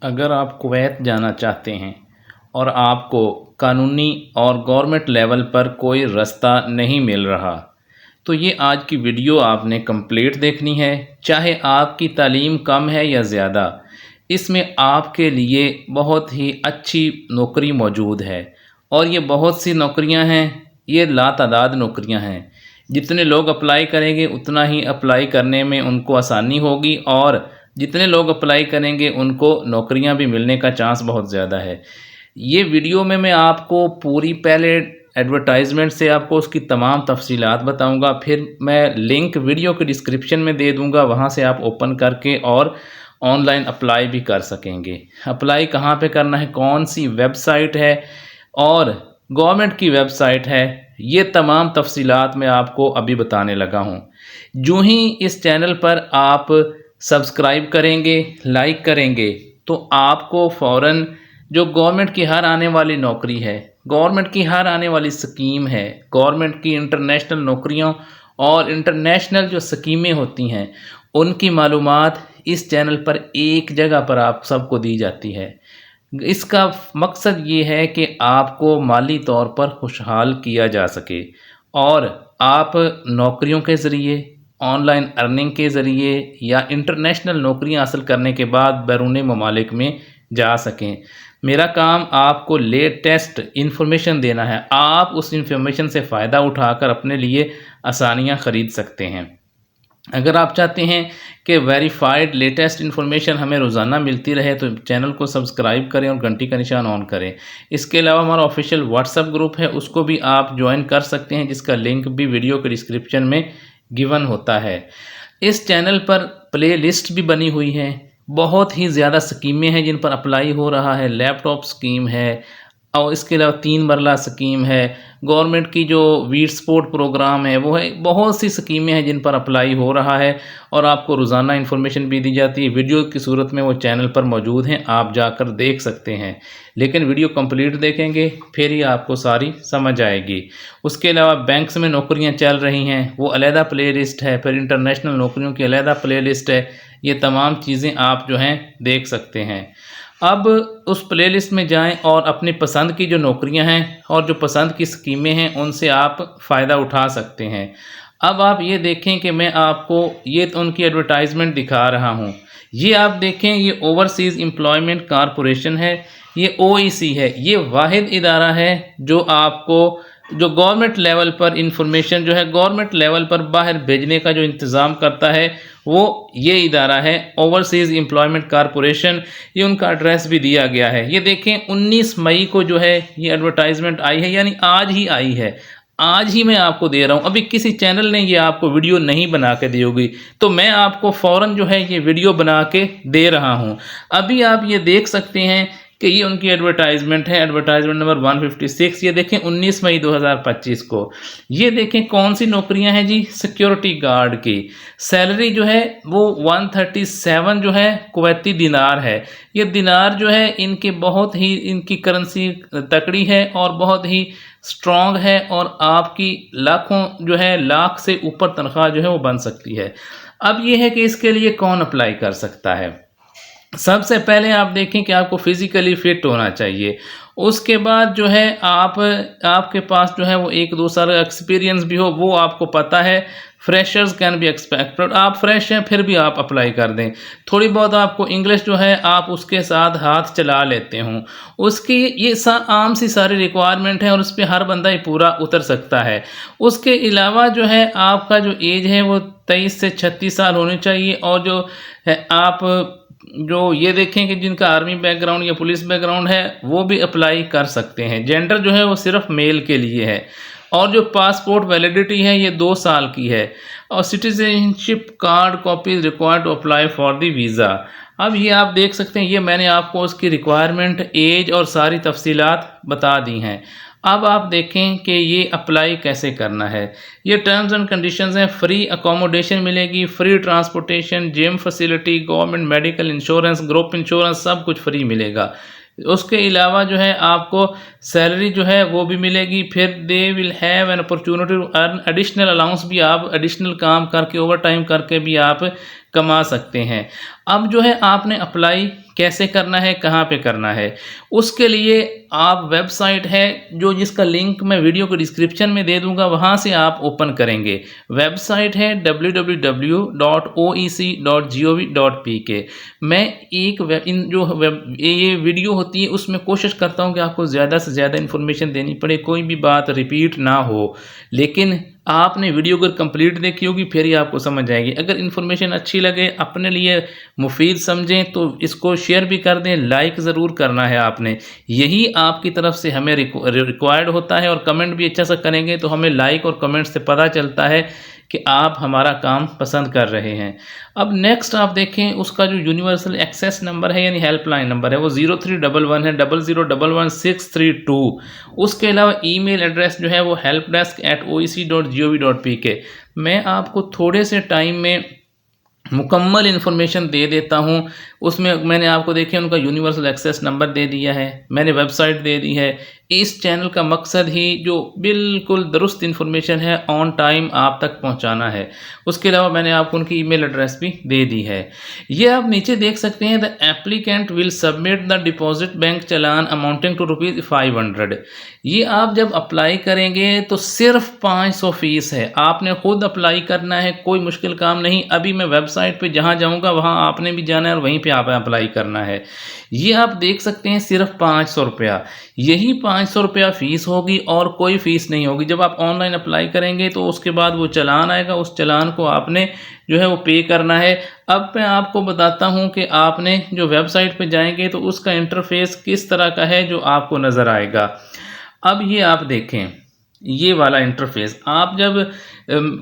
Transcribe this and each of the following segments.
अगर आप कुवैत जाना चाहते हैं और आपको कानूनी और गवर्नमेंट लेवल पर कोई रास्ता नहीं मिल रहा, तो ये आज की वीडियो आपने कंप्लीट देखनी है। चाहे आपकी तालीम कम है या ज़्यादा, इसमें आपके लिए बहुत ही अच्छी नौकरी मौजूद है। और ये बहुत सी नौकरियां हैं, ये लातादाद नौकरियां हैं। जितने लोग अप्लाई करेंगे उतना ही अप्लाई करने में उनको आसानी होगी, और जितने लोग अप्लाई करेंगे उनको नौकरियां भी मिलने का चांस बहुत ज़्यादा है। ये वीडियो में मैं आपको पूरी पहले एडवर्टाइजमेंट से आपको उसकी तमाम तफसीलात बताऊंगा, फिर मैं लिंक वीडियो के डिस्क्रिप्शन में दे दूंगा, वहां से आप ओपन करके और ऑनलाइन अप्लाई भी कर सकेंगे। अप्लाई कहाँ पे करना है, कौन सी वेबसाइट है और गवर्नमेंट की वेबसाइट है, ये तमाम तफसीलात मैं आपको अभी बताने लगा हूँ। जो ही इस चैनल पर आप सब्सक्राइब करेंगे, लाइक करेंगे, तो आपको फ़ौरन जो गवर्नमेंट की हर आने वाली नौकरी है, गवर्नमेंट की हर आने वाली स्कीम है, गवर्नमेंट की इंटरनेशनल नौकरियों और इंटरनेशनल जो स्कीमें होती हैं, उनकी मालूमात इस चैनल पर एक जगह पर आप सबको दी जाती है। इसका मकसद ये है कि आपको माली तौर पर खुशहाल किया जा सके और आप नौकरियों के ज़रिए, ऑनलाइन अर्निंग के ज़रिए या इंटरनेशनल नौकरियां हासिल करने के बाद बैरून ममालिक में जा सकें। मेरा काम आपको लेटेस्ट इन्फॉर्मेशन देना है। आप उस इन्फॉर्मेशन से फ़ायदा उठाकर अपने लिए आसानियां ख़रीद सकते हैं। अगर आप चाहते हैं कि वेरीफाइड लेटेस्ट इन्फॉर्मेशन हमें रोज़ाना मिलती रहे, तो चैनल को सब्सक्राइब करें और घंटी का निशान ऑन करें। इसके अलावा हमारा ऑफिशियल व्हाट्सएप ग्रुप है, उसको भी आप ज्वाइन कर सकते हैं, जिसका लिंक भी वीडियो के डिस्क्रिप्शन में गिवन होता है। इस चैनल पर प्ले लिस्ट भी बनी हुई है, बहुत ही ज़्यादा स्कीमें हैं जिन पर अप्लाई हो रहा है। लैपटॉप स्कीम है और इसके अलावा 3 मरला स्कीम है, गवर्नमेंट की जो वीर स्पोर्ट प्रोग्राम है वो है, बहुत सी स्कीमें हैं जिन पर अप्लाई हो रहा है और आपको रोज़ाना इन्फॉर्मेशन भी दी जाती है। वीडियो की सूरत में वो चैनल पर मौजूद हैं, आप जाकर देख सकते हैं। लेकिन वीडियो कंप्लीट देखेंगे फिर ही आपको सारी समझ आएगी। उसके अलावा बैंक्स में नौकरियां चल रही हैं, वो अलहदा प्ले लिस्ट है, फिर इंटरनेशनल नौकरियों की अलहदा प्ले लिस्ट है। ये तमाम चीज़ें आप जो हैं देख सकते हैं। अब उस प्लेलिस्ट में जाएं और अपनी पसंद की जो नौकरियां हैं और जो पसंद की स्कीमें हैं उनसे आप फ़ायदा उठा सकते हैं। अब आप ये देखें कि मैं आपको ये तो उनकी एडवर्टाइजमेंट दिखा रहा हूँ। ये आप देखें, ये ओवरसीज़ एम्प्लॉयमेंट कॉरपोरेशन है, ये ओईसी है। ये वाहिद इदारा है जो आपको जो गवर्नमेंट लेवल पर इंफॉर्मेशन जो है गवर्नमेंट लेवल पर बाहर भेजने का जो इंतज़ाम करता है, वो ये इदारा है ओवरसीज़ एम्प्लॉयमेंट कॉरपोरेशन। ये उनका एड्रेस भी दिया गया है। ये देखें 19 मई को जो है ये एडवर्टाइजमेंट आई है, यानी आज ही आई है। आज ही मैं आपको दे रहा हूँ, अभी किसी चैनल ने ये आपको वीडियो नहीं बना के दी होगी, तो मैं आपको फ़ौरन जो है ये वीडियो बना के दे रहा हूँ। अभी आप ये देख सकते हैं कि ये उनकी एडवर्टाइजमेंट है, एडवर्टाइजमेंट नंबर 156। ये देखें 19 मई 2025 को। ये देखें कौन सी नौकरियां हैं जी, सिक्योरिटी गार्ड की। सैलरी जो है वो 137 जो है कुवैती दिनार है। ये दिनार जो है इनके बहुत ही, इनकी करेंसी तकड़ी है और बहुत ही स्ट्रॉन्ग है, और आपकी लाखों जो है, लाख से ऊपर तनख्वाह जो है वो बन सकती है। अब ये है कि इसके लिए कौन अप्लाई कर सकता है। सबसे पहले आप देखें कि आपको फिज़िकली फिट होना चाहिए। उसके बाद जो है आपके पास जो है वो 1-2 साल का एक्सपीरियंस भी हो, वो आपको पता है। Freshers can be expected. आप फ्रेश हैं फिर भी आप अप्लाई कर दें। थोड़ी बहुत आपको इंग्लिश जो है आप उसके साथ हाथ चला लेते हों, उसकी ये आम सी सारी रिक्वायरमेंट है और उस पर हर बंदा ही पूरा उतर सकता है। उसके अलावा जो है आपका जो एज है वो 23 से 36 साल होनी चाहिए, और जो है आप जो ये देखें कि जिनका आर्मी बैकग्राउंड या पुलिस बैकग्राउंड है वो भी अप्लाई कर सकते हैं। जेंडर जो है वो सिर्फ मेल के लिए है, और जो पासपोर्ट वैलिडिटी है ये 2 साल की है, और citizenship card copy required to apply for the visa. अब ये आप देख सकते हैं, ये मैंने आपको उसकी रिक्वायरमेंट, एज और सारी तफसीलात बता दी हैं। अब आप देखें कि ये अप्लाई कैसे करना है। ये टर्म्स एंड कंडीशंस हैं। फ्री अकोमोडेशन मिलेगी, free transportation, gym facility, government medical insurance, group insurance, सब कुछ फ्री मिलेगा। उसके अलावा जो है आपको सैलरी जो है वो भी मिलेगी। फिर they will have an opportunity to earn additional allowance, भी आप एडिशनल काम करके, ओवर टाइम करके भी आप कमा सकते हैं। अब जो है आपने अप्लाई कैसे करना है, कहाँ पे करना है, उसके लिए आप वेबसाइट है जो जिसका लिंक मैं वीडियो को डिस्क्रिप्शन में दे दूंगा, वहाँ से आप ओपन करेंगे। वेबसाइट है www.oec.gov.pk। मैं ये वीडियो होती है उसमें कोशिश करता हूँ कि आपको ज़्यादा से ज़्यादा इन्फॉर्मेशन देनी पड़े, कोई भी बात रिपीट ना हो, लेकिन आपने वीडियो को कंप्लीट देखी होगी फिर ही आपको समझ आएगी। अगर इन्फॉर्मेशन अच्छी लगे, अपने लिए मुफीद समझें तो इसको शेयर भी कर दें, लाइक ज़रूर करना है आपने, यही आपकी तरफ से हमें रिक्वायर्ड होता है। और कमेंट भी अच्छा सा करेंगे तो हमें लाइक और कमेंट से पता चलता है कि आप हमारा काम पसंद कर रहे हैं। अब नेक्स्ट आप देखें, उसका जो यूनिवर्सल एक्सेस नंबर है यानी हेल्पलाइन नंबर है वो 0311 है 00111632। उसके अलावा ईमेल एड्रेस जो है वो helpdesk@oec.gov.pk। मैं आपको थोड़े से टाइम में मुकम्मल इन्फॉर्मेशन दे देता हूँ। उसमें मैंने आपको देखे उनका यूनिवर्सल एक्सेस नंबर दे दिया है, मैंने वेबसाइट दे दी है। इस चैनल का मकसद ही जो बिल्कुल दुरुस्त इन्फॉर्मेशन है ऑन टाइम आप तक पहुँचाना है। उसके अलावा मैंने आपको उनकी ईमेल एड्रेस भी दे दी है। ये आप नीचे देख सकते हैं, the applicant will submit the deposit bank challan amounting to ₹500। ये आप जब अप्लाई करेंगे तो सिर्फ 500 फीस है, आपने खुद अप्लाई करना है, कोई मुश्किल काम नहीं। अभी मैं वेबसाइट पे जहाँ जाऊँगा वहाँ आपने भी जाना है और वहीं पे आप अप्लाई करना है। ये आप देख सकते हैं सिर्फ 500 रुपया, यही 500 रुपया फ़ीस होगी और कोई फ़ीस नहीं होगी। जब आप ऑनलाइन अप्लाई करेंगे तो उसके बाद वो चालान आएगा, उस चालान को आपने जो है वो पे करना है। अब मैं आपको बताता हूँ कि आपने जो वेबसाइट पे जाएंगे तो उसका इंटरफेस किस तरह का है जो आपको नज़र आएगा। अब ये आप देखें, ये वाला इंटरफेस, आप जब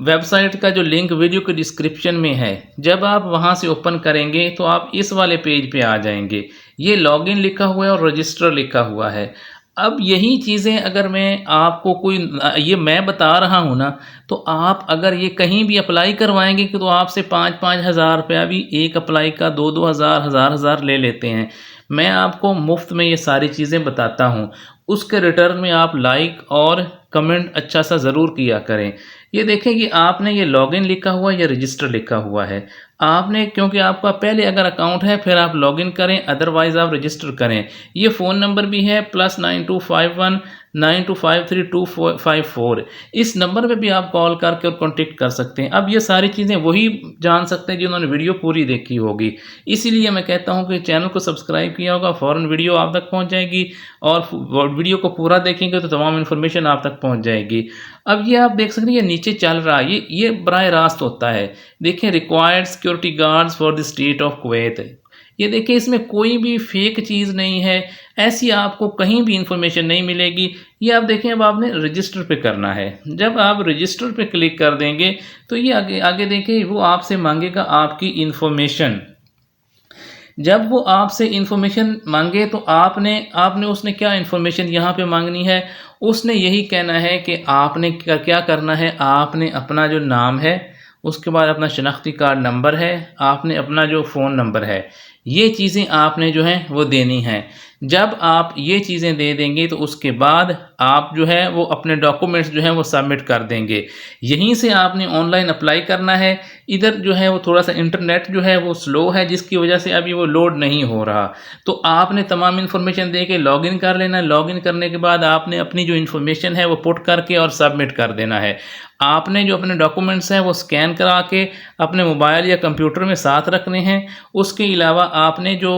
वेबसाइट का जो लिंक वीडियो के डिस्क्रिप्शन में है, जब आप वहां से ओपन करेंगे तो आप इस वाले पेज पे आ जाएंगे। ये लॉगिन लिखा हुआ है और रजिस्टर लिखा हुआ है। अब यही चीज़ें अगर मैं आपको ये मैं बता रहा हूँ ना, तो आप अगर ये कहीं भी अप्लाई करवाएंगे तो आपसे 5-5 हज़ार रुपया भी एक अप्लाई का 2-2 हज़ार हज़ार ले लेते हैं। मैं आपको मुफ्त में ये सारी चीज़ें बताता हूँ, उसके रिटर्न में आप लाइक और कमेंट अच्छा सा ज़रूर किया करें। ये देखें कि आपने ये लॉगिन लिखा हुआ है या रजिस्टर लिखा हुआ है। आपने, क्योंकि आपका पहले अगर अकाउंट है फिर आप लॉगिन करें, अदरवाइज़ आप रजिस्टर करें। ये फ़ोन नंबर भी है +9251 9253 इस नंबर पे भी आप कॉल करके और कॉन्टेक्ट कर सकते हैं। अब ये सारी चीज़ें वही जान सकते हैं जिन्होंने वीडियो पूरी देखी होगी। इसीलिए मैं कहता हूँ कि चैनल को सब्सक्राइब किया होगा, फ़ौरन वीडियो आप तक पहुँच जाएगी और वीडियो को पूरा देखेंगे तो तमाम इन्फॉर्मेशन आप तक पहुँच जाएगी। अब ये आप देख सकते हैं, ये नीचे चल रहा है, ये बराह रास्त होता है। देखें, required security guards for the state of Kuwait. ये देखिए, इसमें कोई भी फेक चीज़ नहीं है, ऐसी आपको कहीं भी इंफॉर्मेशन नहीं मिलेगी। ये आप देखें, अब आपने रजिस्टर पे करना है। जब आप रजिस्टर पे क्लिक कर देंगे तो ये आगे आगे देखें, वो आपसे मांगेगा आपकी इंफॉर्मेशन। जब वो आपसे इंफॉर्मेशन मांगे तो आपने उसने क्या इंफॉर्मेशन यहाँ पे मांगनी है, उसने यही कहना है कि आपने क्या करना है। आपने अपना जो नाम है, उसके बाद अपना शनाख्ती कार्ड नंबर है, आपने अपना जो फ़ोन नंबर है, ये चीज़ें आपने जो है वो देनी हैं। जब आप ये चीज़ें दे देंगे तो उसके बाद आप जो है वो अपने डॉक्यूमेंट्स जो है वो सबमिट कर देंगे। यहीं से आपने ऑनलाइन अप्लाई करना है। इधर जो है वो थोड़ा सा इंटरनेट जो है वो स्लो है, जिसकी वजह से अभी वो लोड नहीं हो रहा। तो आपने तमाम इन्फॉर्मेशन दे के लॉगिन कर लेना है। लॉगिन करने के बाद आपने अपनी जो इन्फॉर्मेशन है वो पुट करके और सबमिट कर देना है। आपने जो अपने डॉक्यूमेंट्स हैं वो स्कैन करा के अपने मोबाइल या कंप्यूटर में साथ रखने हैं। उसके अलावा आपने जो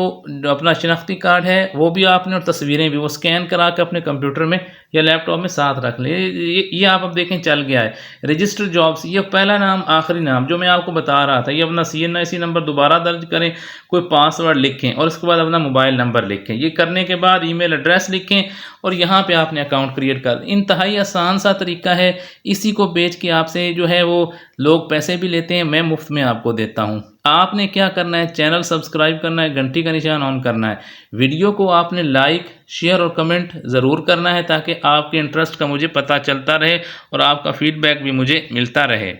अपना शनाख्ती कार्ड है वो भी आपने, और तस्वीरें भी वो स्कैन करा के अपने कंप्यूटर में या लैपटॉप में साथ रख लें। ये आप अब देखें चल गया है। रजिस्टर जॉब्स, ये पहला नाम आखिरी नाम जो मैं आपको बता रहा था, ये अपना CNIC नंबर दोबारा दर्ज करें, कोई पासवर्ड लिखें और उसके बाद अपना मोबाइल नंबर लिखें। ये करने के बाद ईमेल एड्रेस लिखें और यहाँ पे आपने अकाउंट क्रिएट कर। इंतहाई आसान सा तरीका है। इसी को बेच के आपसे जो है वो लोग पैसे भी लेते हैं, मैं मुफ्त में आपको देता हूँ। आपने क्या करना है, चैनल सब्सक्राइब करना है, घंटी का निशान ऑन करना है, वीडियो को आपने लाइक शेयर और कमेंट ज़रूर करना है ताकि आपके इंटरेस्ट का मुझे पता चलता रहे और आपका फीडबैक भी मुझे मिलता रहे।